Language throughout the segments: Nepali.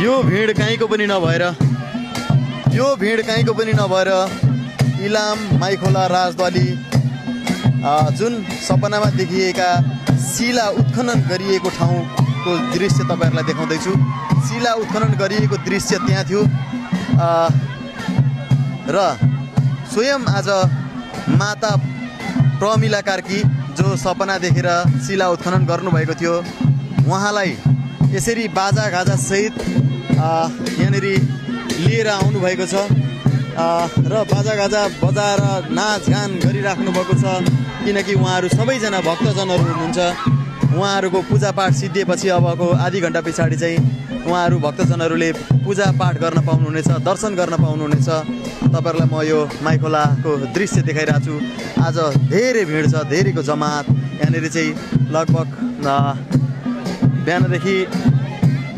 यो भिड कहीँको पनि नभएर इलाम माइखोला राजद्वाली जुन सपनामा देखिएका शिला उत्खनन गरिएको ठाउँको दृश्य तपाईहरुलाई देखाउँदैछु। शिला उत्खनन गरिएको दृश्य त्यहाँ थियो र स्वयं आज माता प्रमिला कार्की जो सपना देखेर शिला उत्खनन गर्नुभएको थियो उहाँलाई यसरी बाजा गाजा सहित यहाँनिर लिएर आउनु भएको छ र बाजा गाजा बजाएर नाचगान गरिराख्नु भएको छ किनकि उहाँहरू सबैजना भक्तजनहरू हुनुहुन्छ। उहाँहरूको पूजापाठ सिद्धिएपछि अबको आधी घण्टा पछाडि चाहिँ उहाँहरू भक्तजनहरूले पूजापाठ गर्न पाउनुहुनेछ, दर्शन गर्न पाउनुहुनेछ। तपाईहरुलाई म यो माइखोलाको दृश्य देखाइरहेको छु। आज धेरै भिड छ, धेरैको जमात यहाँनिर चाहिँ लगभग बिहानदेखि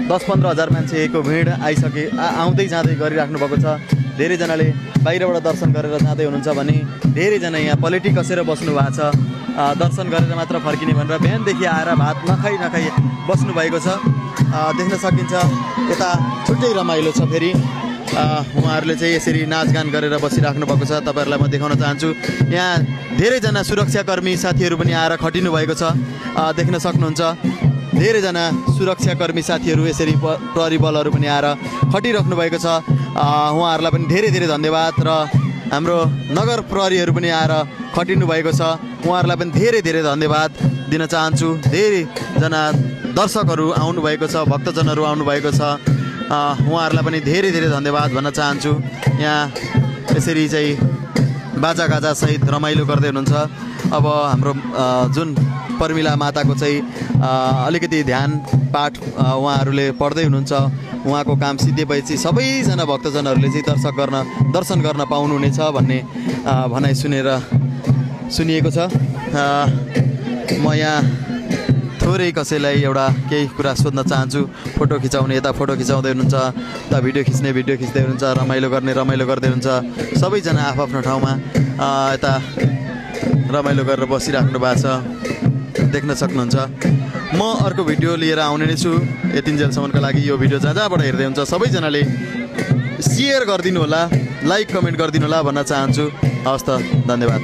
10-15 हजार मान्छेको भिड आउँदै जाँदै गरिराख्नु भएको छ। धेरैजनाले बाहिरबाट दर्शन गरेर जाँदै हुनुहुन्छ भने धेरैजना यहाँ पलेटी कसेर बस्नु भएको छ। दर्शन गरेर मात्र फर्किने भनेर बिहानदेखि आएर भात नखाई बस्नु भएको छ। देख्न सकिन्छ यता छुट्टै रमाइलो छ। फेरि उहाँहरूले चाहिँ यसरी नाचगान गरेर बसिराख्नु भएको छ। तपाईहरुलाई म देखाउन चाहन्छु यहाँ धेरैजना सुरक्षाकर्मी साथीहरू पनि आएर खटिनु भएको छ। देख्न सक्नुहुन्छ धेरैजना सुरक्षाकर्मी साथीहरू यसरी प्रहरी बलहरू पनि आएर खटिराख्नु भएको छ। उहाँहरूलाई पनि धेरै धेरै धन्यवाद र हाम्रो नगर प्रहरीहरू पनि आएर खटिनु भएको छ। उहाँहरूलाई पनि धेरै धेरै धन्यवाद दिन चाहन्छु। धेरैजना दर्शकहरू आउनुभएको छ, भक्तजनहरू आउनुभएको छ। उहाँहरूलाई पनि धेरै धेरै धन्यवाद भन्न चाहन्छु। यहाँ यसरी चाहिँ बाजा गाजा सहित रमाइलो गर्दै हुनुहुन्छ। अब हाम्रो जुन प्रमिला माताको चाहिँ अलिकति ध्यान पाठ उहाँहरूले पढ्दै हुनुहुन्छ। उहाँको काम सिद्धिएपछि सबैजना भक्तजनहरूले चाहिँ दर्शन गर्न पाउनुहुनेछ भन्ने भनाइ सुनिएको छ। म यहाँ थोरै कसैलाई एउटा केही कुरा सोध्न चाहन्छु। फोटो खिचाउने यता फोटो खिचाउँदै हुनुहुन्छ, उता भिडियो खिच्दै हुनुहुन्छ, रमाइलो गर्दै हुनुहुन्छ। सबैजना आफ्नो ठाउँमा यता रमाइलो गरेर बसिराख्नु भएको छ, देख्न सक्नुहुन्छ। म अर्को भिडियो लिएर आउने नै छु। यतिन्जेलसम्मको लागि यो भिडियो जहाँबाट हेर्दै हुन्छ सबैजनाले सेयर गरिदिनु होला, लाइक कमेन्ट गरिदिनु होला भन्न चाहन्छु। हवस् त, धन्यवाद।